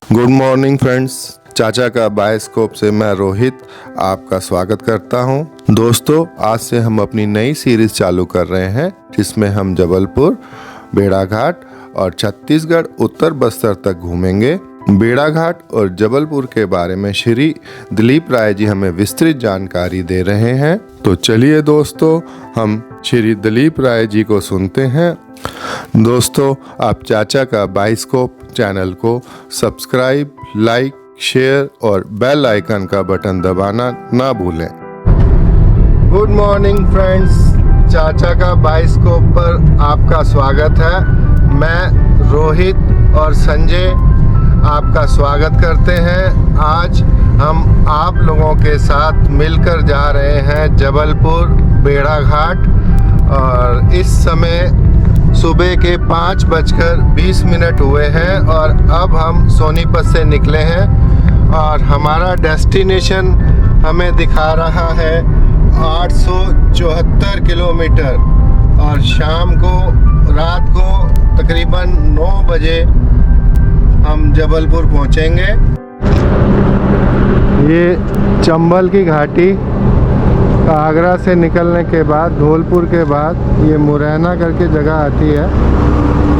Good morning friends, चाचा का bioscope से मैं रोहित आपका स्वागत करता हूं। दोस्तों, आज से हम अपनी नई सीरीज चालू कर रहे हैं जिसमें हम जबलपुर, बेड़ाघाट और छत्तीसगढ़ उत्तर बस्तर तक घूमेंगे। बेड़ाघाट और जबलपुर के बारे में श्री दिलीप राय जी हमें विस्तृत जानकारी दे रहे हैं। तो चलिए दोस्तों, हम श्री दिलीप राय जी को सुनते हैं। दोस्तों, आप चाचा का बायोस्कोप चैनल को सब्सक्राइब, लाइक, शेयर और बेल आइकन का बटन दबाना ना भूलें। गुड मॉर्निंग फ्रेंड्स, चाचा का बायोस्कोप पर आपका स्वागत है। मैं रोहित और संजय आपका स्वागत करते हैं। आज हम आप लोगों के साथ मिलकर जा रहे हैं जबलपुर बेड़ाघाट और इस समय सुबह के 5:20 हुए हैं और अब हम सोनीपत से निकले हैं और हमारा डेस्टिनेशन हमें दिखा रहा है 874 किलोमीटर और शाम को रात को तकरीबन 9 बजे हम जबलपुर पहुंचेंगे। ये चंबल की घाटी, आगरा से निकलने के बाद धौलपुर के बाद ये मुरैना करके जगह आती है।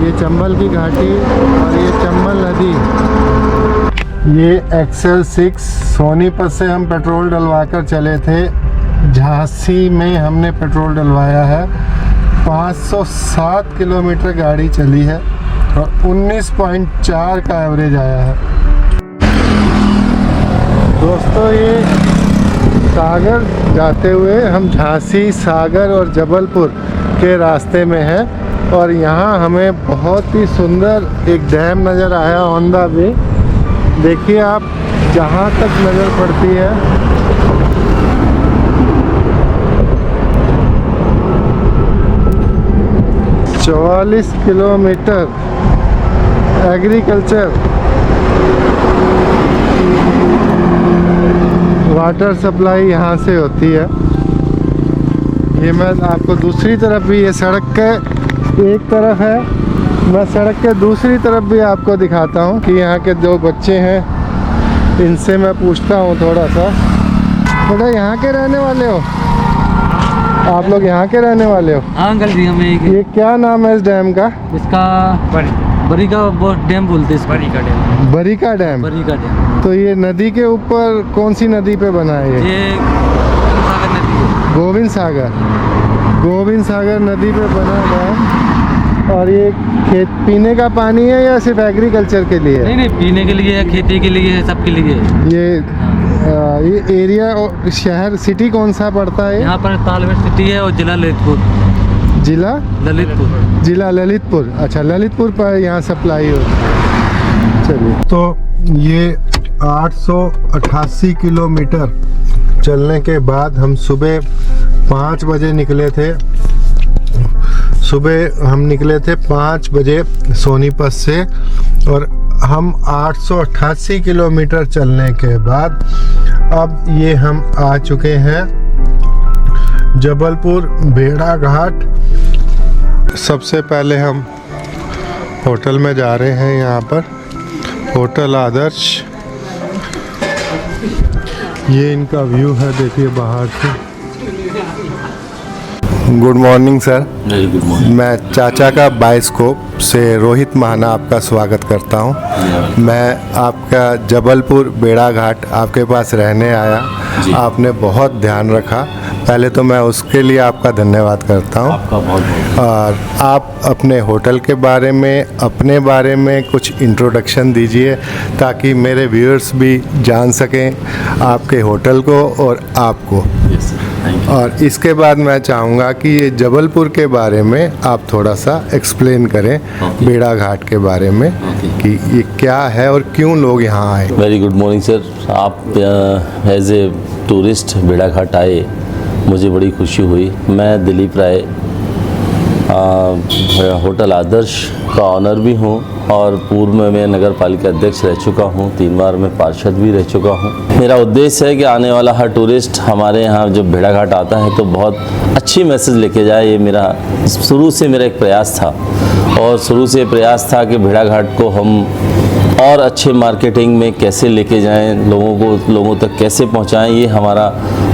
ये चंबल की घाटी और ये चंबल नदी। ये एक्सेल 6 सोनीपत से हम पेट्रोल डलवा कर चले थे। झांसी में हमने पेट्रोल डलवाया है। 507 किलोमीटर गाड़ी चली है और 19.4 का एवरेज आया है। दोस्तों, ये सागर जाते हुए हम झांसी, सागर और जबलपुर के रास्ते में हैं और यहाँ हमें बहुत ही सुंदर एक डैम नज़र आया ऑन द वे। देखिए आप, जहाँ तक नज़र पड़ती है चौवालीस किलोमीटर एग्रीकल्चर वाटर सप्लाई यहाँ से होती है। ये मैं आपको दूसरी तरफ भी, ये सड़क के एक तरफ है, मैं सड़क के दूसरी तरफ भी आपको दिखाता हूँ कि यहाँ के जो बच्चे हैं इनसे मैं पूछता हूँ थोड़ा सा। बेटा, यहाँ के रहने वाले हो आप लोग? यहाँ के रहने वाले हो? हाँ अंकल जी, हमें ये क्या नाम है इस डैम का? इसका बरीका डैम बोलते हैं। बरीका डैम। बरीका डैम। बरीका डैम। तो ये नदी के ऊपर कौन सी नदी पे बना है ये सागर नदी है। गोविंद सागर नदी पे बना है। और ये पीने का पानी है या सिर्फ एग्रीकल्चर के लिए? नहीं, पीने के लिए है, खेती के लिए है, सबके लिए है। ये एरिया और शहर सिटी कौन सा पड़ता है? यहाँ पर तालमेट सिटी है और जिला ललितपुर। अच्छा, ललितपुर पर यहाँ सप्लाई होती है। चलिए, तो ये 888 किलोमीटर चलने के बाद हम सुबह 5 बजे निकले थे। सुबह हम निकले थे 5 बजे सोनीपत से और हम 888 किलोमीटर चलने के बाद अब ये हम आ चुके हैं जबलपुर बेड़ाघाट। सबसे पहले हम होटल में जा रहे हैं। यहाँ पर होटल आदर्श, ये इनका व्यू है, देखिए बाहर से। Good morning sir. Very good morning. मैं चाचा का बायोस्कोप से रोहित महाना आपका स्वागत करता हूं। मैं आपका जबलपुर बेड़ाघाट आपके पास रहने आया, आपने बहुत ध्यान रखा। पहले तो मैं उसके लिए आपका धन्यवाद करता हूं। आपका बहुत बहुत। और आप अपने होटल के बारे में, अपने बारे में कुछ इंट्रोडक्शन दीजिए ताकि मेरे व्यूअर्स भी जान सकें आपके होटल को और आपको। Yes, thank you. और इसके बाद मैं चाहूँगा कि ये जबलपुर के बारे में आप थोड़ा सा एक्सप्लेन करें। Okay. बेड़ाघाट के बारे में कि ये क्या है और क्यों लोग यहाँ आए। Very good morning sir. आप एज ए टूरिस्ट बेड़ाघाट आए, मुझे बड़ी खुशी हुई। मैं दिलीप राय होटल आदर्श का ऑनर भी हूँ और पूर्व में मैं नगर पालिका अध्यक्ष रह चुका हूँ। 3 बार मैं पार्षद भी रह चुका हूँ। मेरा उद्देश्य है कि आने वाला हर टूरिस्ट हमारे यहाँ जब बेड़ाघाट आता है तो बहुत अच्छी मैसेज लेके जाए। ये मेरा शुरू से मेरा एक प्रयास था और शुरू से प्रयास था कि बेड़ाघाट को हम और अच्छे मार्केटिंग में कैसे लेके जाएं, लोगों तक कैसे पहुंचाएं, ये हमारा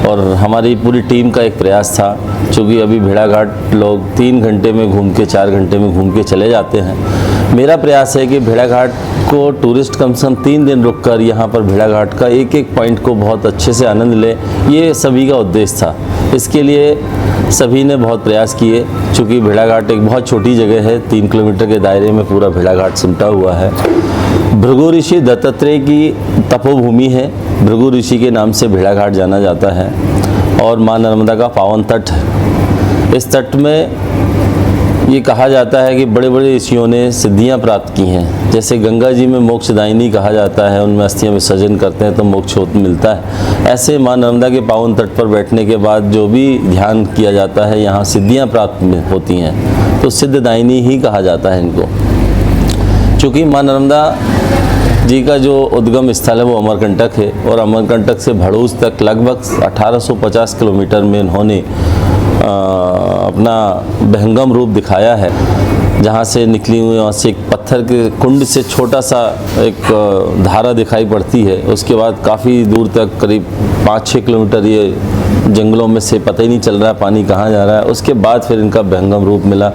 और हमारी पूरी टीम का एक प्रयास था। क्योंकि अभी भेड़ाघाट लोग 3 घंटे में घूम के 4 घंटे में घूम के चले जाते हैं। मेरा प्रयास है कि भेड़ाघाट को टूरिस्ट कम से कम 3 दिन रुककर यहाँ पर भेड़ाघाट का एक एक पॉइंट को बहुत अच्छे से आनंद ले, ये सभी का उद्देश्य था। इसके लिए सभी ने बहुत प्रयास किए। चूँकि भेड़ाघाट एक बहुत छोटी जगह है, 3 किलोमीटर के दायरे में पूरा भेड़ाघाट सिमटा हुआ है। भृगु ऋषि दत्तात्रेय की तपोभूमि है, भृगु ऋषि के नाम से भेड़ाघाट जाना जाता है और माँ नर्मदा का पावन तट है। इस तट में ये कहा जाता है कि बड़े बड़े ऋषियों ने सिद्धियां प्राप्त की हैं। जैसे गंगा जी में मोक्षदायिनी कहा जाता है, उनमें अस्थियां विसर्जन करते हैं तो मोक्ष मिलता है। ऐसे माँ नर्मदा के पावन तट पर बैठने के बाद जो भी ध्यान किया जाता है, यहाँ सिद्धियां प्राप्त होती हैं, तो सिद्धदायिनी ही कहा जाता है इनको। चूँकि माँ नर्मदा जी का जो उद्गम स्थल है वो अमरकंटक है और अमरकंटक से भड़ूस तक लगभग 1850 किलोमीटर में इन्होंने अपना विहंगम रूप दिखाया है। जहाँ से निकली हुई वहाँ से एक पत्थर के कुंड से छोटा सा एक धारा दिखाई पड़ती है। उसके बाद काफ़ी दूर तक करीब 5-6 किलोमीटर ये जंगलों में से पता ही नहीं चल रहा है पानी कहाँ जा रहा है। उसके बाद फिर इनका विहंगम रूप मिला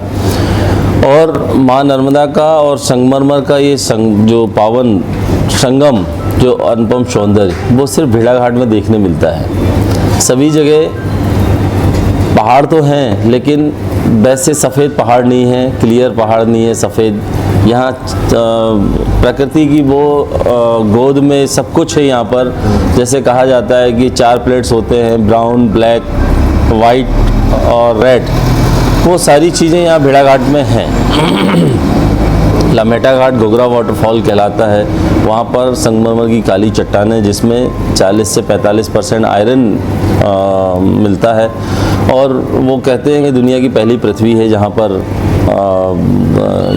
और माँ नर्मदा का और संगमरमर का ये जो पावन संगम, जो अनुपम सौंदर्य, वो सिर्फ भेड़ाघाट में देखने मिलता है। सभी जगह पहाड़ तो हैं लेकिन वैसे सफ़ेद पहाड़ नहीं है, क्लियर पहाड़ नहीं है सफ़ेद। यहाँ प्रकृति की वो गोद में सब कुछ है यहाँ पर। जैसे कहा जाता है कि 4 प्लेट्स होते हैं, ब्राउन, ब्लैक, वाइट और रेड, वो सारी चीज़ें यहाँ भेड़ाघाट में हैं। लमेटा घाट घोघरा वाटरफॉल कहलाता है। वहाँ पर संगमरमर की काली चट्टान है जिसमें 40 से 45% आयरन मिलता है और वो कहते हैं कि दुनिया की पहली पृथ्वी है जहाँ पर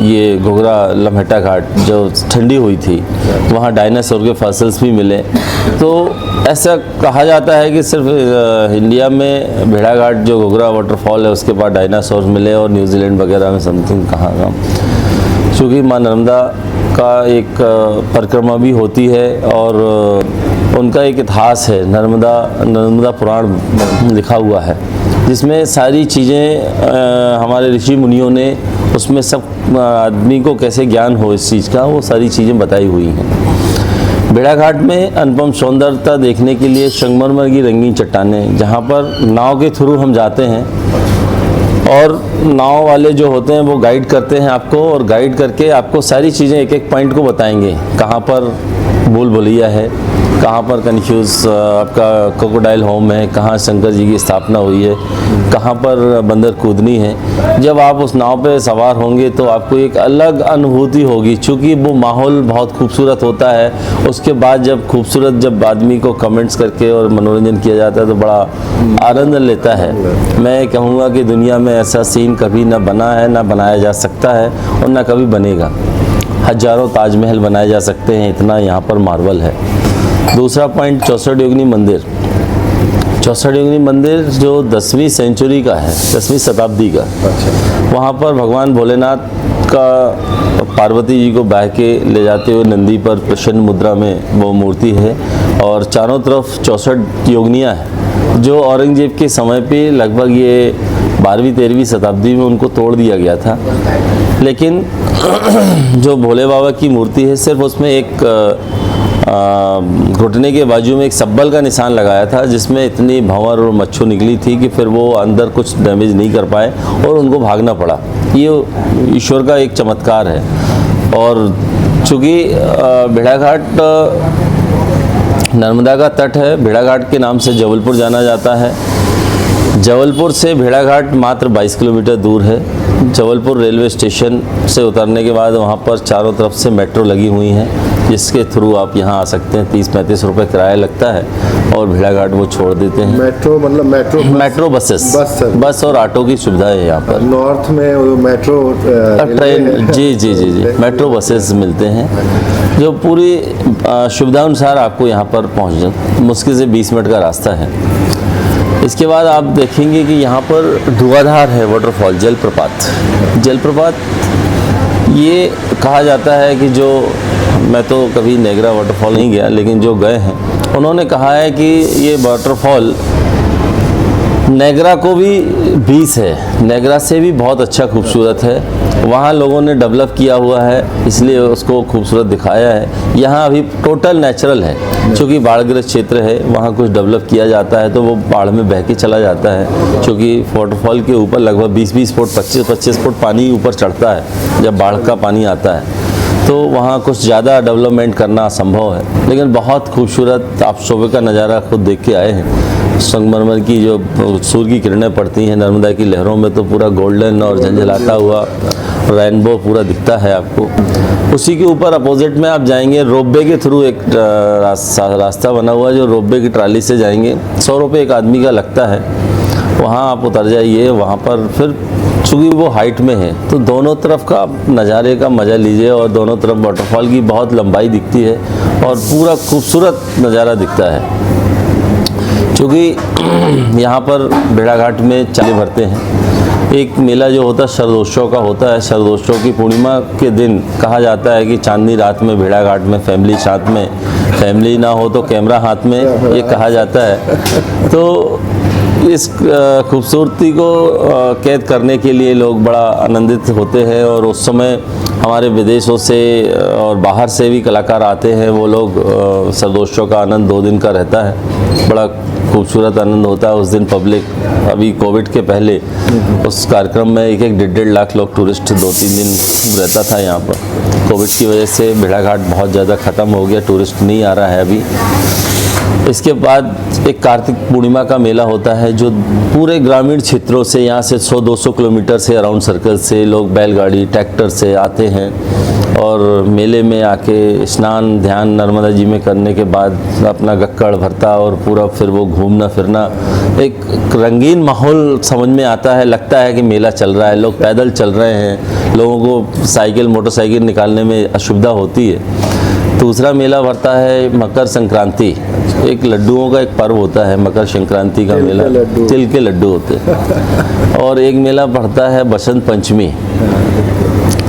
ये घोघरा लमेटा घाट जो ठंडी हुई थी, वहाँ डायनासोर के फॉसिल्स भी मिले। तो ऐसा कहा जाता है कि सिर्फ इंडिया में भेड़ाघाट जो घोघरा वाटरफॉल है उसके बाद डायनासोर मिले और न्यूजीलैंड वगैरह में समथिंग कहाँ। चूँकि माँ नर्मदा का एक परिक्रमा भी होती है और उनका एक इतिहास है, नर्मदा पुराण लिखा हुआ है जिसमें सारी चीज़ें हमारे ऋषि मुनियों ने उसमें सब आदमी को कैसे ज्ञान हो इस चीज़ का, वो सारी चीज़ें बताई हुई हैं। भेड़ाघाट में अनुपम सौंदर्यता देखने के लिए संगमरमर की रंगीन चट्टानें, जहाँ पर नाव के थ्रू हम जाते हैं और नाव वाले जो होते हैं वो गाइड करते हैं आपको और गाइड करके आपको सारी चीज़ें एक एक पॉइंट को बताएंगे। कहाँ पर भूल भुलैया है, कहाँ पर कन्फ्यूज़ आपका क्रोकोडाइल होम है, कहाँ शंकर जी की स्थापना हुई है, कहाँ पर बंदर कूदनी है। जब आप उस नाव पे सवार होंगे तो आपको एक अलग अनुभूति होगी, क्योंकि वो माहौल बहुत खूबसूरत होता है। उसके बाद जब आदमी को कमेंट्स करके और मनोरंजन किया जाता है तो बड़ा आनंद लेता है। मैं कहूँगा कि दुनिया में ऐसा सीन कभी ना बना है, ना बनाया जा सकता है और ना कभी बनेगा। हजारों ताजमहल बनाए जा सकते हैं, इतना यहाँ पर मार्बल है। दूसरा पॉइंट 64 योगिनी मंदिर। 64 योगिनी मंदिर जो 10वीं सेंचुरी का है, 10वीं शताब्दी का। वहाँ पर भगवान भोलेनाथ का पार्वती जी को बह के ले जाते हुए नंदी पर प्रसन्न मुद्रा में वो मूर्ति है और चारों तरफ 64 योगिनियाँ हैं जो औरंगजेब के समय पे लगभग ये 12वीं-13वीं शताब्दी में उनको तोड़ दिया गया था। लेकिन जो भोले बाबा की मूर्ति है सिर्फ उसमें एक घुटने के बाजू में एक सब्बल का निशान लगाया था जिसमें इतनी भंवर और मच्छू निकली थी कि फिर वो अंदर कुछ डैमेज नहीं कर पाए और उनको भागना पड़ा। ये ईश्वर का एक चमत्कार है। और चूँकि भेड़ाघाट नर्मदा का तट है, भेड़ाघाट के नाम से जबलपुर जाना जाता है। जबलपुर से भेड़ाघाट मात्र 22 किलोमीटर दूर है। जबलपुर रेलवे स्टेशन से उतरने के बाद वहाँ पर चारों तरफ से मेट्रो लगी हुई हैं जिसके थ्रू आप यहाँ आ सकते हैं। 30-35 रुपये किराया लगता है और भेड़ाघाट वो छोड़ देते हैं। मेट्रो मतलब मेट्रो बस और ऑटो की सुविधा है यहाँ पर। नॉर्थ में मेट्रो ट्रेन जी मेट्रो बसेस मिलते हैं जो पूरी सुविधा अनुसार आपको यहाँ पर पहुँच मुश्किल से 20 मिनट का रास्ता है। इसके बाद आप देखेंगे कि यहाँ पर धुआंधार है वाटरफॉल, जलप्रपात ये कहा जाता है कि जो, मैं तो कभी नेगरा वाटरफॉल नहीं गया, लेकिन जो गए हैं उन्होंने कहा है कि ये वाटरफॉल नेगरा को भी 20 है, नेगरा से भी बहुत अच्छा खूबसूरत है। वहाँ लोगों ने डेवलप किया हुआ है, इसलिए उसको खूबसूरत दिखाया है। यहाँ अभी टोटल नेचुरल है, क्योंकि बाढ़ग्रस्त क्षेत्र है, वहाँ कुछ डेवलप किया जाता है तो वो बाढ़ में बह के चला जाता है, क्योंकि वाटरफॉल के ऊपर लगभग 20-20 फुट 25-25 फुट पानी ऊपर चढ़ता है जब बाढ़ का पानी आता है, तो वहाँ कुछ ज़्यादा डेवलपमेंट करना असंभव है। लेकिन बहुत खूबसूरत, आप सुबह का नज़ारा खुद देख के आए हैं। संगमरमर की जो सूर्य की किरणें पड़ती हैं नर्मदा की लहरों में, तो पूरा गोल्डन और झलझलाता हुआ रेनबो पूरा दिखता है आपको। उसी के ऊपर अपोजिट में आप जाएंगे, रोपवे के थ्रू एक रास्ता बना हुआ है, जो रोपवे की ट्राली से जाएंगे, 100 रुपये एक आदमी का लगता है। वहाँ आप उतर जाइए, वहाँ पर फिर चूँकि वो हाइट में है तो दोनों तरफ का नज़ारे का मज़ा लीजिए, और दोनों तरफ वाटरफॉल की बहुत लंबाई दिखती है और पूरा खूबसूरत नज़ारा दिखता है। क्योंकि यहाँ पर भेड़ाघाट में चाले भरते हैं। एक मेला जो होता है शरदोत्सव का होता है। शरदोत्सव की पूर्णिमा के दिन कहा जाता है कि चांदनी रात में भेड़ाघाट में फैमिली साथ में, फैमिली ना हो तो कैमरा हाथ में, ये कहा जाता है। तो इस खूबसूरती को कैद करने के लिए लोग बड़ा आनंदित होते हैं, और उस समय हमारे विदेशों से और बाहर से भी कलाकार आते हैं। वो लोग शरदोत्सव का आनंद 2 दिन का रहता है, बड़ा खूबसूरत आनंद होता है उस दिन। पब्लिक, अभी कोविड के पहले उस कार्यक्रम में 1-1.5 लाख लोग टूरिस्ट 2-3 दिन रहता था यहाँ पर। कोविड की वजह से भेड़ाघाट बहुत ज़्यादा ख़त्म हो गया, टूरिस्ट नहीं आ रहा है अभी। इसके बाद एक कार्तिक पूर्णिमा का मेला होता है, जो पूरे ग्रामीण क्षेत्रों से, यहाँ से 100-200 किलोमीटर से अराउंड सर्कल से लोग बैलगाड़ी ट्रैक्टर से आते हैं, और मेले में आके स्नान ध्यान नर्मदा जी में करने के बाद अपना गक्कड़ भरता, और पूरा फिर वो घूमना फिरना, एक रंगीन माहौल समझ में आता है। लगता है कि मेला चल रहा है, लोग पैदल चल रहे हैं, लोगों को साइकिल मोटरसाइकिल निकालने में असुविधा होती है। दूसरा मेला भरता है मकर संक्रांति, एक लड्डुओं का एक पर्व होता है मकर संक्रांति का मेला, तिल के लड्डू होते हैं। और एक मेला भरता है बसंत पंचमी,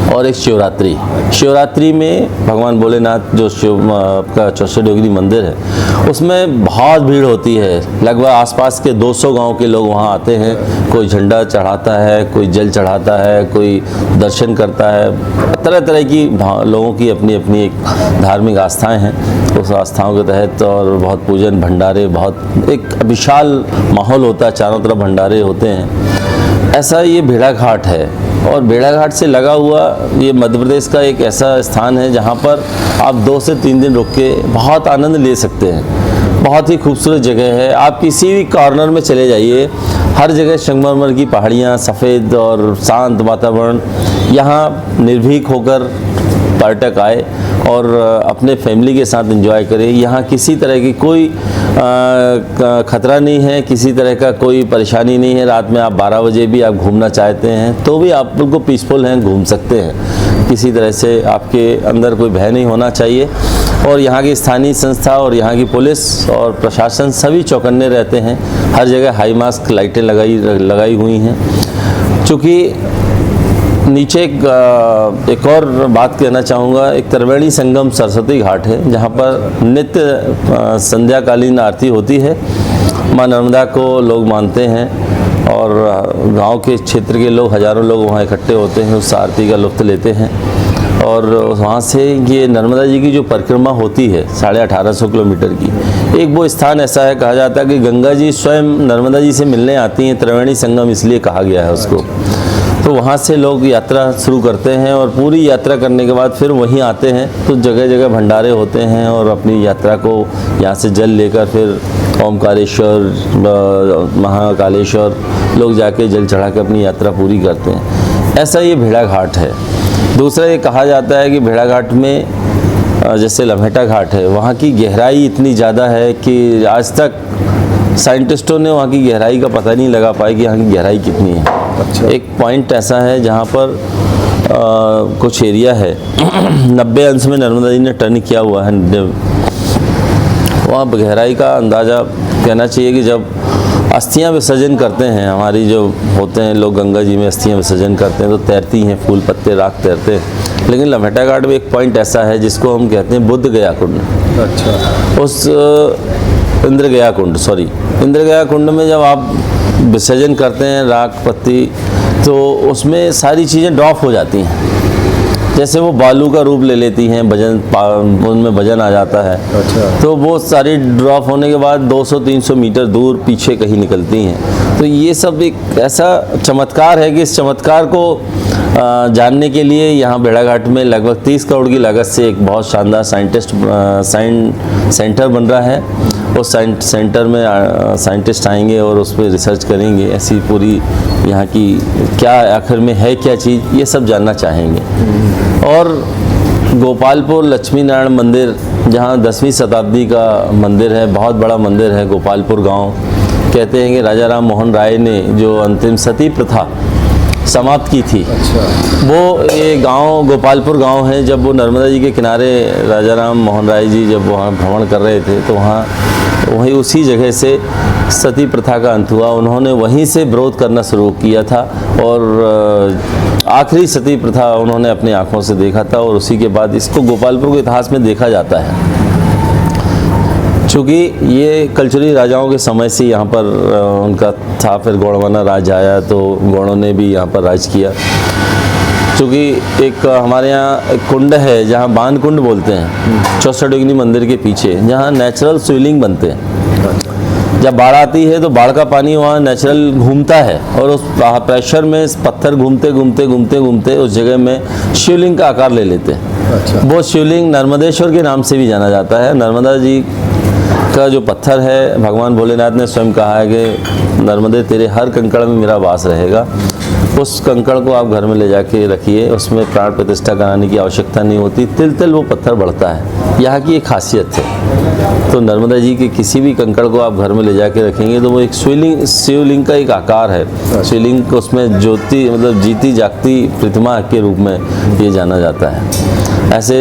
और एक शिवरात्रि। शिवरात्रि में भगवान भोलेनाथ जो शिव आपका 64 डिग्री मंदिर है, उसमें बहुत भीड़ होती है। लगभग आसपास के 200 गांव के लोग वहां आते हैं। कोई झंडा चढ़ाता है, कोई जल चढ़ाता है, कोई दर्शन करता है। तरह तरह की लोगों की अपनी अपनी एक धार्मिक आस्थाएं हैं, उस आस्थाओं के तहत, और बहुत पूजन भंडारे, बहुत एक विशाल माहौल होता है, चारों तरफ भंडारे होते हैं। ऐसा ये भेड़ाघाट है। और भेड़ाघाट से लगा हुआ ये मध्य प्रदेश का एक ऐसा स्थान है जहाँ पर आप 2 से 3 दिन रुक के बहुत आनंद ले सकते हैं। बहुत ही खूबसूरत जगह है। आप किसी भी कॉर्नर में चले जाइए, हर जगह संगमरमर की पहाड़ियाँ, सफ़ेद और शांत वातावरण। यहाँ निर्भीक होकर पर्यटक आए और अपने फैमिली के साथ एंजॉय करें। यहाँ किसी तरह की कोई ख़तरा नहीं है, किसी तरह का कोई परेशानी नहीं है। रात में आप 12 बजे भी आप घूमना चाहते हैं तो भी आप बिल्कुल पीसफुल हैं, घूम सकते हैं। किसी तरह से आपके अंदर कोई भय नहीं होना चाहिए। और यहाँ की स्थानीय संस्था और यहाँ की पुलिस और प्रशासन सभी चौकन्ने रहते हैं। हर जगह हाई मास्क लाइटें लगाई हुई हैं। चूँकि नीचे एक और बात कहना चाहूँगा, एक त्रिवेणी संगम सरस्वती घाट है जहाँ पर नित्य संध्याकालीन आरती होती है। माँ नर्मदा को लोग मानते हैं और गांव के क्षेत्र के लोग, हज़ारों लोग वहाँ इकट्ठे होते हैं, उस आरती का लुत्फ़ लेते हैं। और वहाँ से ये नर्मदा जी की जो परिक्रमा होती है 1850 किलोमीटर की, एक वो स्थान ऐसा है, कहा जाता है कि गंगा जी स्वयं नर्मदा जी से मिलने आती हैं। त्रिवेणी संगम इसलिए कहा गया है उसको। तो वहाँ से लोग यात्रा शुरू करते हैं और पूरी यात्रा करने के बाद फिर वहीं आते हैं। तो जगह जगह भंडारे होते हैं और अपनी यात्रा को यहाँ से जल लेकर फिर ओमकारेश्वर, महाकालेश्वर लोग जाके जल चढ़ा के अपनी यात्रा पूरी करते हैं। ऐसा ये भेड़ाघाट है। दूसरा ये कहा जाता है कि भेड़ाघाट में जैसे लम्हेटा घाट है, वहाँ की गहराई इतनी ज़्यादा है कि आज तक साइंटिस्टों ने वहाँ की गहराई का पता नहीं लगा पाए कि यहाँ की गहराई कितनी है। अच्छा। एक पॉइंट ऐसा है जहाँ पर कुछ एरिया है 90 अंश में नर्मदा जी ने टर्न किया हुआ है। वहाँ गहराई का अंदाज़ा कहना चाहिए कि जब अस्थियां विसर्जन करते हैं। हमारी जो होते हैं लोग गंगा जी में अस्थियां विसर्जन करते हैं तो तैरती हैं, फूल पत्ते राख तैरते हैं। लेकिन लम्हेटा घाट में एक पॉइंट ऐसा है जिसको हम कहते हैं बुद्ध गया कुंड। अच्छा। उस इंद्र गया कुंड में जब आप विसर्जन करते हैं राख पत्ती, तो उसमें सारी चीज़ें ड्रॉप हो जाती हैं। जैसे वो बालू का रूप ले लेती हैं, उनमें वजन आ जाता है। अच्छा। तो वो सारी ड्रॉप होने के बाद 200-300 मीटर दूर पीछे कहीं निकलती हैं। तो ये सब एक ऐसा चमत्कार है कि इस चमत्कार को जानने के लिए यहाँ भेड़ाघाट में लगभग 30 करोड़ की लागत से एक बहुत शानदार सेंटर बन रहा है। उस सेंटर में साइंटिस्ट आएंगे और उस पर रिसर्च करेंगे, ऐसी पूरी यहाँ की क्या आखिर में है क्या चीज़, ये सब जानना चाहेंगे। और गोपालपुर लक्ष्मी नारायण मंदिर, जहाँ 10वीं शताब्दी का मंदिर है, बहुत बड़ा मंदिर है गोपालपुर गांव। कहते हैं कि राजा राम मोहन राय ने जो अंतिम सती प्रथा समाप्त की थी। अच्छा। वो ये गांव गोपालपुर गांव है। जब वो नर्मदा जी के किनारे राजा राम मोहन राय जी जब वहाँ भ्रमण कर रहे थे तो वहीं उसी जगह से सती प्रथा का अंत हुआ। उन्होंने वहीं से विरोध करना शुरू किया था और आखिरी सती प्रथा उन्होंने अपनी आंखों से देखा था। और उसी के बाद इसको गोपालपुर के इतिहास में देखा जाता है, चूँकि ये कलचुरी राजाओं के समय से यहाँ पर उनका था। फिर गौड़वाना राज आया तो गौड़ों ने भी यहाँ पर राज किया। चूँकि एक हमारे यहाँ एक कुंड है जहाँ बान कुंड बोलते हैं, 64 योगिनी मंदिर के पीछे, जहाँ नेचुरल शिवलिंग बनते हैं। जब बाढ़ आती है तो बाढ़ का पानी वहाँ नेचुरल घूमता है और उस प्रेशर में पत्थर घूमते उस जगह में शिवलिंग का आकार ले लेते हैं। अच्छा। वो शिवलिंग नर्मदेश्वर के नाम से भी जाना जाता है। नर्मदा जी का जो पत्थर है, भगवान भोलेनाथ ने स्वयं कहा है कि नर्मदे तेरे हर कंकड़ में मेरा वास रहेगा। उस कंकड़ को आप घर में ले जाके रखिए, उसमें प्राण प्रतिष्ठा कराने की आवश्यकता नहीं होती, तिल तिल वो पत्थर बढ़ता है। यहाँ की एक खासियत है। तो नर्मदा जी के किसी भी कंकड़ को आप घर में ले जाके रखेंगे तो वो एक शिवलिंग का एक आकार है। शिवलिंग को उसमें ज्योति मतलब जीती जागती प्रतिमा के रूप में ये जाना जाता है। ऐसे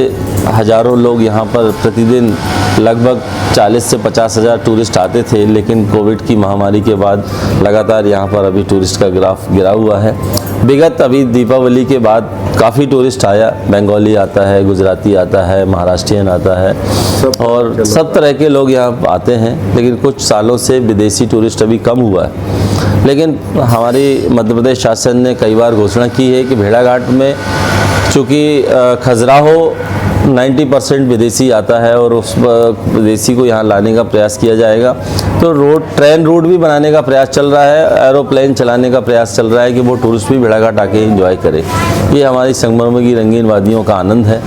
हजारों लोग यहाँ पर प्रतिदिन लगभग 40 से 50 हज़ार टूरिस्ट आते थे, लेकिन कोविड की महामारी के बाद लगातार यहाँ पर अभी टूरिस्ट का ग्राफ गिरा हुआ है। विगत अभी दीपावली के बाद काफ़ी टूरिस्ट आया, बंगाली आता है, गुजराती आता है, महाराष्ट्रियन आता है और सब तरह के लोग यहाँ आते हैं। लेकिन कुछ सालों से विदेशी टूरिस्ट अभी कम हुआ है। लेकिन हमारी मध्य प्रदेश शासन ने कई बार घोषणा की है कि भेड़ाघाट में चूँकि खजुराहो 90% विदेशी आता है और उस विदेशी को यहाँ लाने का प्रयास किया जाएगा। तो ट्रेन रूट भी बनाने का प्रयास चल रहा है, एरोप्लेन चलाने का प्रयास चल रहा है कि वो टूरिस्ट भी भेड़ाघाट आके एंजॉय करे। ये हमारी संगमरमर की रंगीन वादियों का आनंद है।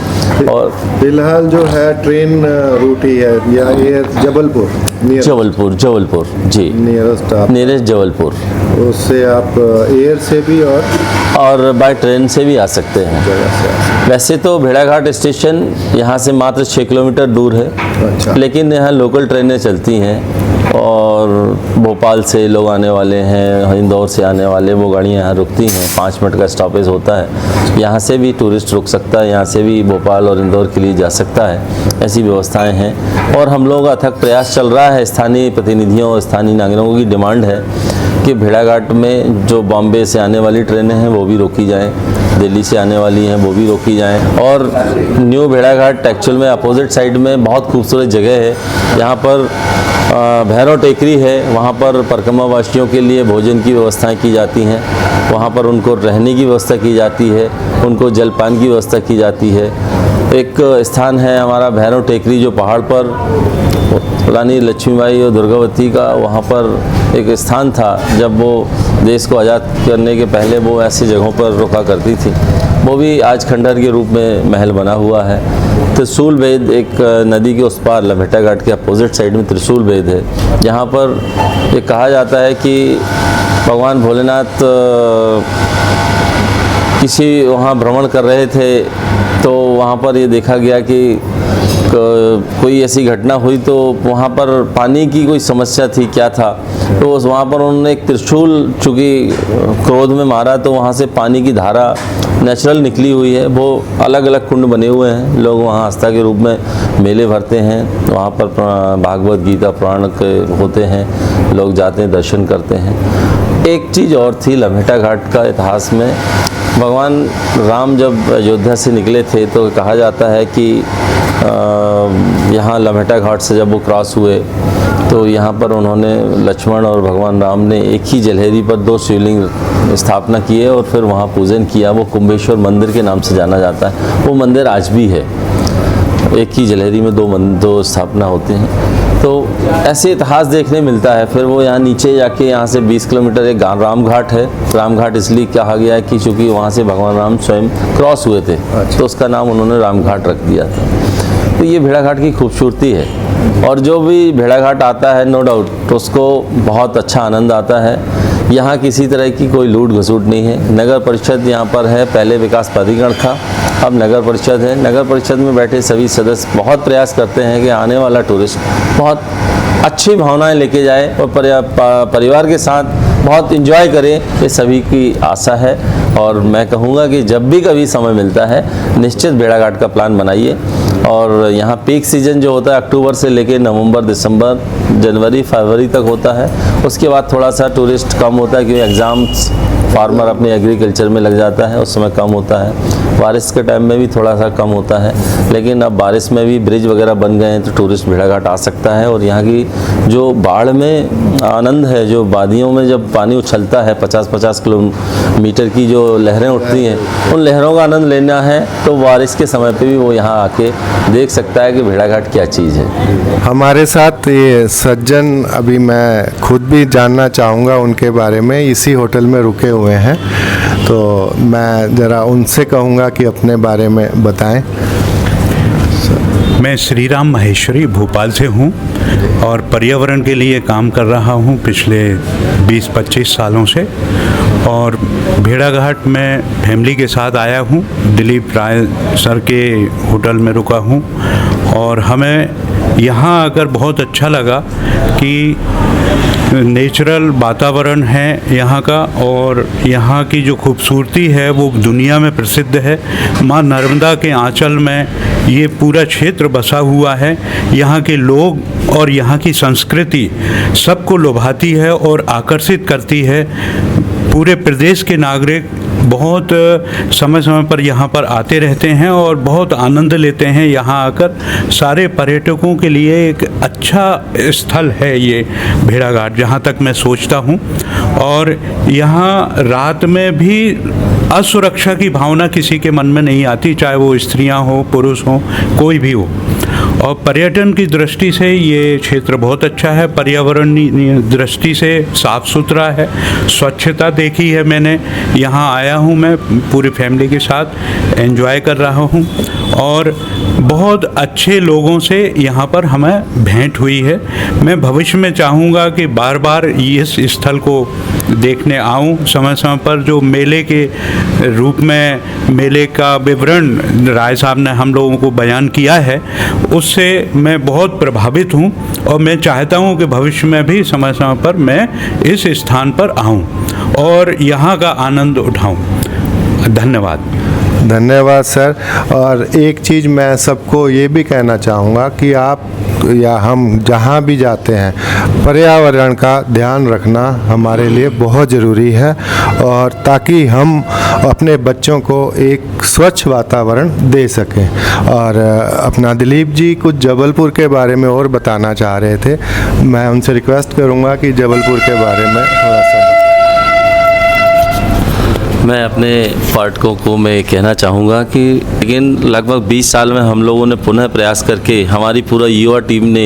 और फिलहाल जो है ट्रेन रूट ही है या एयर जबलपुर जबलपुर जी, नियरेस्ट जबलपुर। उससे आप एयर से भी और बाय ट्रेन से भी आ सकते हैं। वैसे तो भेड़ाघाट स्टेशन यहाँ से मात्र 6 किलोमीटर दूर है। अच्छा। लेकिन यहाँ लोकल ट्रेनें चलती हैं और भोपाल से लोग आने वाले हैं, इंदौर से आने वाले, वो गाड़ियाँ यहाँ रुकती हैं। 5 मिनट का स्टॉपेज होता है। यहाँ से भी टूरिस्ट रुक सकता है, यहाँ से भी भोपाल और इंदौर के लिए जा सकता है। ऐसी व्यवस्थाएं हैं और हम लोग अथक प्रयास चल रहा है। स्थानीय प्रतिनिधियों और स्थानीय नागरिकों की डिमांड है कि भेड़ाघाट में जो बॉम्बे से आने वाली ट्रेनें हैं वो भी रोकी जाएं, दिल्ली से आने वाली हैं वो भी रोकी जाएं। और न्यू भेड़ाघाट एक्चुअल में अपोजिट साइड में बहुत खूबसूरत जगह है। यहाँ पर भैरव टेकरी है, वहाँ पर परिक्रमा वासियों के लिए भोजन की व्यवस्थाएं की जाती हैं। वहाँ पर उनको रहने की व्यवस्था की जाती है, उनको जलपान की व्यवस्था की जाती है। एक स्थान है हमारा भैरव टेकरी जो पहाड़ पर रानी लक्ष्मीबाई और दुर्गावती का वहाँ पर एक स्थान था। जब वो देश को आज़ाद करने के पहले वो ऐसी जगहों पर रुका करती थी। वो भी आज खंडहर के रूप में महल बना हुआ है। त्रिशूल वेद एक नदी के उस पार लम्हेटा घाट के अपोजिट साइड में त्रिशूल वेद है, जहाँ पर ये कहा जाता है कि भगवान भोलेनाथ किसी वहाँ भ्रमण कर रहे थे तो वहाँ पर ये देखा गया कि कोई ऐसी घटना हुई तो वहाँ पर पानी की कोई समस्या थी, क्या था, तो वहाँ पर उन्होंने एक त्रिशूल चूँकि क्रोध में मारा तो वहाँ से पानी की धारा नेचुरल निकली हुई है। वो अलग अलग कुंड बने हुए हैं, लोग वहाँ आस्था के रूप में मेले भरते हैं, वहाँ पर भागवत गीता पुराण के होते हैं, लोग जाते हैं, दर्शन करते हैं। एक चीज़ और थी लम्हेटा घाट का इतिहास में, भगवान राम जब अयोध्या से निकले थे तो कहा जाता है कि यहाँ लम्हेटा घाट से जब वो क्रॉस हुए तो यहाँ पर उन्होंने लक्ष्मण और भगवान राम ने एक ही जलहरी पर 2 शिवलिंग स्थापना किए और फिर वहाँ पूजन किया। वो कुंभेश्वर मंदिर के नाम से जाना जाता है। वो मंदिर आज भी है, एक ही जलहरी में 2 स्थापना होते हैं। तो ऐसे इतिहास देखने मिलता है। फिर वो यहाँ नीचे जाके यहाँ से 20 किलोमीटर एक राम घाट है। राम घाट इसलिए कहा गया है कि चूँकि वहाँ से भगवान राम स्वयं क्रॉस हुए थे, तो उसका नाम उन्होंने राम घाट रख दिया था। तो ये भेड़ा घाट की खूबसूरती है और जो भी भेड़ा घाट आता है नो डाउट उसको बहुत अच्छा आनंद आता है। यहाँ किसी तरह की कोई लूट घसूट नहीं है। नगर परिषद यहाँ पर है, पहले विकास प्राधिकरण था, अब नगर परिषद है। नगर परिषद में बैठे सभी सदस्य बहुत प्रयास करते हैं कि आने वाला टूरिस्ट बहुत अच्छी भावनाएं लेके जाए और परिवार के साथ बहुत एंजॉय करे, ये सभी की आशा है। और मैं कहूँगा कि जब भी कभी समय मिलता है निश्चित भेड़ा घाट का प्लान बनाइए। और यहाँ पीक सीजन जो होता है अक्टूबर से लेके नवंबर, दिसंबर, जनवरी, फरवरी तक होता है। उसके बाद थोड़ा सा टूरिस्ट कम होता है क्योंकि एग्ज़ाम्स फार्मर अपने एग्रीकल्चर में लग जाता है, उस समय कम होता है। बारिश के टाइम में भी थोड़ा सा कम होता है, लेकिन अब बारिश में भी ब्रिज वगैरह बन गए हैं तो टूरिस्ट भेड़ा घाट आ सकता है। और यहाँ की जो बाढ़ में आनंद है, जो वादियों में जब पानी उछलता है 50-50 किलोमीटर की जो लहरें उठती हैं, उन लहरों का आनंद लेना है तो बारिश के समय पे भी वो यहाँ आके देख सकता है कि भेड़ा घाट क्या चीज़ है। हमारे साथ ये सज्जन, अभी मैं खुद भी जानना चाहूँगा उनके बारे में, इसी होटल में रुके हुए हैं, तो मैं ज़रा उनसे कहूँगा कि अपने बारे में बताएं। मैं श्री राम महेश्वरी भोपाल से हूँ और पर्यावरण के लिए काम कर रहा हूँ पिछले 20-25 सालों से। और भेड़ा घाट में फैमिली के साथ आया हूँ, दिलीप राय सर के होटल में रुका हूँ और हमें यहाँ आकर बहुत अच्छा लगा कि नेचुरल वातावरण है यहाँ का और यहाँ की जो खूबसूरती है वो दुनिया में प्रसिद्ध है। माँ नर्मदा के आंचल में ये पूरा क्षेत्र बसा हुआ है। यहाँ के लोग और यहाँ की संस्कृति सबको लुभाती है और आकर्षित करती है। पूरे प्रदेश के नागरिक बहुत समय समय पर यहाँ पर आते रहते हैं और बहुत आनंद लेते हैं यहाँ आकर। सारे पर्यटकों के लिए एक अच्छा स्थल है ये भेड़ा घाट, जहाँ तक मैं सोचता हूँ। और यहाँ रात में भी असुरक्षा की भावना किसी के मन में नहीं आती, चाहे वो स्त्रियाँ हो, पुरुष हो, कोई भी हो। और पर्यटन की दृष्टि से ये क्षेत्र बहुत अच्छा है। पर्यावरण दृष्टि से साफ़ सुथरा है, स्वच्छता देखी है मैंने। यहाँ आया हूँ मैं पूरी फैमिली के साथ, एंजॉय कर रहा हूँ और बहुत अच्छे लोगों से यहाँ पर हमें भेंट हुई है। मैं भविष्य में चाहूँगा कि बार बार इस स्थल को देखने आऊँ। समय समय पर जो मेले के रूप में मेले का विवरण राय साहब ने हम लोगों को बयान किया है, उससे मैं बहुत प्रभावित हूँ और मैं चाहता हूँ कि भविष्य में भी समय समय पर मैं इस स्थान पर आऊँ और यहाँ का आनंद उठाऊँ। धन्यवाद। धन्यवाद सर। और एक चीज़ मैं सबको ये भी कहना चाहूँगा कि आप या हम जहाँ भी जाते हैं, पर्यावरण का ध्यान रखना हमारे लिए बहुत ज़रूरी है, और ताकि हम अपने बच्चों को एक स्वच्छ वातावरण दे सकें। और अपना दिलीप जी कुछ जबलपुर के बारे में और बताना चाह रहे थे, मैं उनसे रिक्वेस्ट करूँगा कि जबलपुर के बारे में थोड़ा सा। मैं अपने पाठकों को मैं कहना चाहूँगा कि लेकिन लगभग 20 साल में हम लोगों ने पुनः प्रयास करके हमारी पूरा युवा टीम ने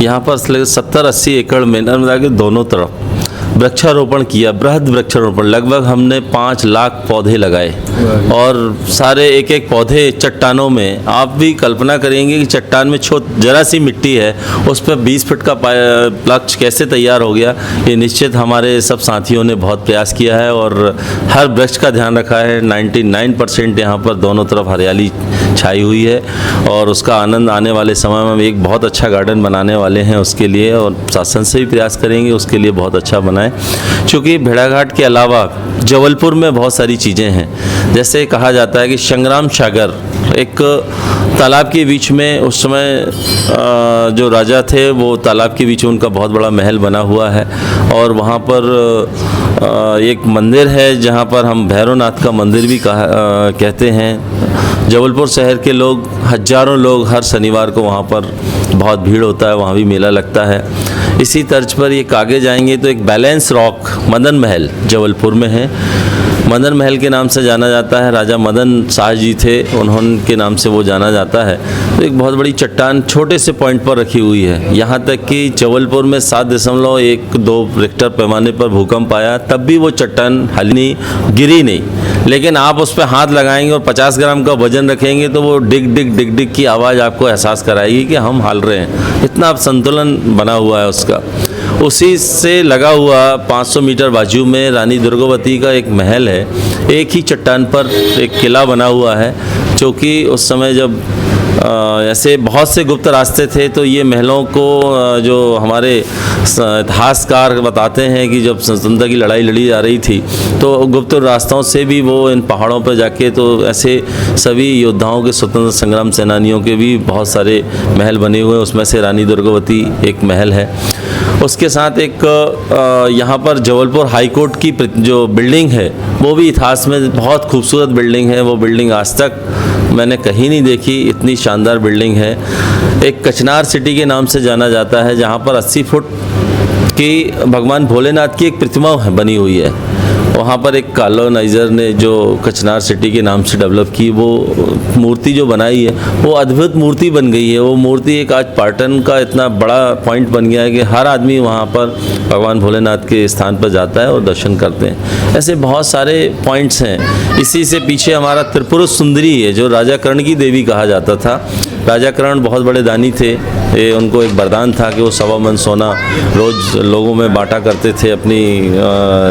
यहाँ पर 70-80 एकड़ में नर्मदा के दोनों तरफ वृक्षारोपण किया, बृहद वृक्षारोपण। लगभग हमने 5 लाख पौधे लगाए और सारे एक एक पौधे चट्टानों में, आप भी कल्पना करेंगे कि चट्टान में जरा सी मिट्टी है, उस पर 20 फीट का लक्ष्य कैसे तैयार हो गया। ये निश्चित हमारे सब साथियों ने बहुत प्रयास किया है और हर वृक्ष का ध्यान रखा है। 99% यहाँ पर दोनों तरफ हरियाली छाई हुई है और उसका आनंद आने वाले समय में हम एक बहुत अच्छा गार्डन बनाने वाले हैं उसके लिए, और शासन से भी प्रयास करेंगे उसके लिए बहुत अच्छा बनाएं। क्योंकि भेड़ाघाट के अलावा जबलपुर में बहुत सारी चीज़ें हैं। जैसे कहा जाता है कि संग्राम सागर एक तालाब के बीच में, उस समय जो राजा थे वो तालाब के बीच में उनका बहुत बड़ा महल बना हुआ है, और वहाँ पर एक मंदिर है जहाँ पर हम भैरवनाथ का मंदिर भी कहते हैं। जबलपुर शहर के लोग, हजारों लोग हर शनिवार को वहाँ पर बहुत भीड़ होता है, वहाँ भी मेला लगता है। इसी तर्ज पर एक आगे जाएंगे तो एक बैलेंस रॉक मदन महल जबलपुर में है। मदन महल के नाम से जाना जाता है, राजा मदन शाह जी थे, उन्होंने नाम से वो जाना जाता है। तो एक बहुत बड़ी चट्टान छोटे से पॉइंट पर रखी हुई है। यहाँ तक कि जबलपुर में 7.12 रिक्टर पैमाने पर भूकंप आया, तब भी वो चट्टान हली नहीं, गिरी नहीं। लेकिन आप उस पर हाथ लगाएंगे और 50 ग्राम का वजन रखेंगे तो वो डिग डिग डिग डिग की आवाज़ आपको एहसास कराएगी कि हम हिल रहे हैं। इतना संतुलन बना हुआ है उसका। उसी से लगा हुआ 500 मीटर बाजू में रानी दुर्गावती का एक महल है। एक ही चट्टान पर एक किला बना हुआ है, जो कि उस समय जब ऐसे बहुत से गुप्त रास्ते थे, तो ये महलों को जो हमारे इतिहासकार बताते हैं कि जब स्वतंत्रता की लड़ाई लड़ी जा रही थी तो गुप्त रास्तों से भी वो इन पहाड़ों पर जाके, तो ऐसे सभी योद्धाओं के, स्वतंत्रता संग्राम सेनानियों के भी बहुत सारे महल बने हुए हैं। उसमें से रानी दुर्गावती एक महल है। उसके साथ एक यहाँ पर जबलपुर हाई कोर्ट की जो बिल्डिंग है वो भी इतिहास में बहुत खूबसूरत बिल्डिंग है। वो बिल्डिंग आज तक मैंने कहीं नहीं देखी, इतनी शानदार बिल्डिंग है। एक कचनार सिटी के नाम से जाना जाता है, जहाँ पर 80 फुट की भगवान भोलेनाथ की एक प्रतिमा बनी हुई है। वहाँ पर एक कॉलोनाइज़र ने जो कचनार सिटी के नाम से डेवलप की, वो मूर्ति जो बनाई है वो अद्भुत मूर्ति बन गई है। वो मूर्ति एक आज पर्यटन का इतना बड़ा पॉइंट बन गया है कि हर आदमी वहाँ पर भगवान भोलेनाथ के स्थान पर जाता है और दर्शन करते हैं। ऐसे बहुत सारे पॉइंट्स हैं। इसी से पीछे हमारा त्रिपुर सुंदरी है, जो राजा कर्ण की देवी कहा जाता था। राजा कर्ण बहुत बड़े दानी थे। ये उनको एक वरदान था कि वो 1.25 मन सोना रोज़ लोगों में बांटा करते थे, अपनी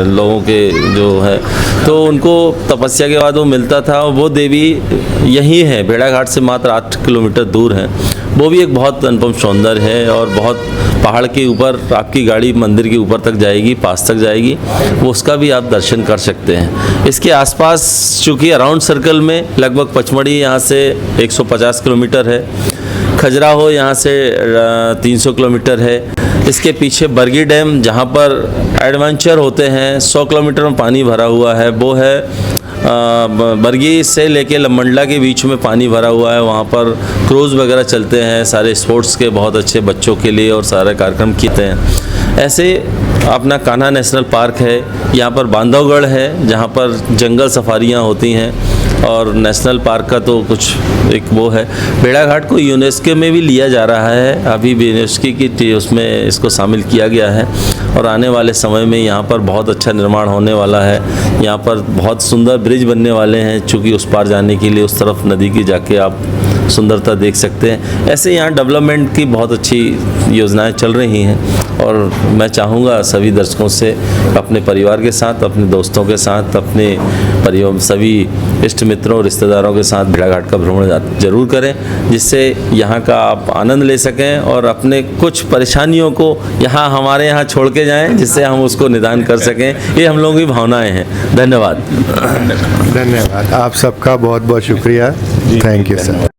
लोगों के जो है, तो उनको तपस्या के बाद वो मिलता था। वो देवी यही है, भेड़ाघाट से मात्र 8 किलोमीटर दूर है। वो भी एक बहुत अनुपम सौंदर्य है और बहुत पहाड़ के ऊपर आपकी गाड़ी मंदिर के ऊपर तक जाएगी, पास तक जाएगी, वो उसका भी आप दर्शन कर सकते हैं। इसके आसपास चूँकि अराउंड सर्कल में लगभग पचमढ़ी यहाँ से 150 किलोमीटर है, खजुराहो यहाँ से 300 किलोमीटर है। इसके पीछे बरगी डैम, जहाँ पर एडवेंचर होते हैं, 100 किलोमीटर में पानी भरा हुआ है, वो है बरगी से लेके लमंडला के बीच में पानी भरा हुआ है। वहाँ पर क्रूज़ वगैरह चलते हैं, सारे स्पोर्ट्स के बहुत अच्छे बच्चों के लिए और सारे कार्यक्रम किए हैं। ऐसे अपना कान्हा नेशनल पार्क है, यहाँ पर बांधवगढ़ है जहाँ पर जंगल सफारियाँ होती हैं, और नेशनल पार्क का तो कुछ एक वो है। भेड़ाघाट को यूनेस्को में भी लिया जा रहा है, अभी भी यूनेस्को की उसमें इसको शामिल किया गया है, और आने वाले समय में यहाँ पर बहुत अच्छा निर्माण होने वाला है। यहाँ पर बहुत सुंदर ब्रिज बनने वाले हैं, चूँकि उस पार जाने के लिए उस तरफ नदी की जाके आप सुंदरता देख सकते हैं। ऐसे यहाँ डेवलपमेंट की बहुत अच्छी योजनाएं चल रही हैं, और मैं चाहूँगा सभी दर्शकों से अपने परिवार के साथ, अपने दोस्तों के साथ, अपने परिवार सभी इष्ट मित्रों रिश्तेदारों के साथ भेड़ाघाट का भ्रमण जरूर करें, जिससे यहाँ का आप आनंद ले सकें और अपने कुछ परेशानियों को यहाँ हमारे यहाँ छोड़ के जाएं, जिससे हम उसको निदान कर सकें। ये हम लोगों की भावनाएं हैं। धन्यवाद। धन्यवाद। आप सबका बहुत बहुत शुक्रिया। Thank you sir.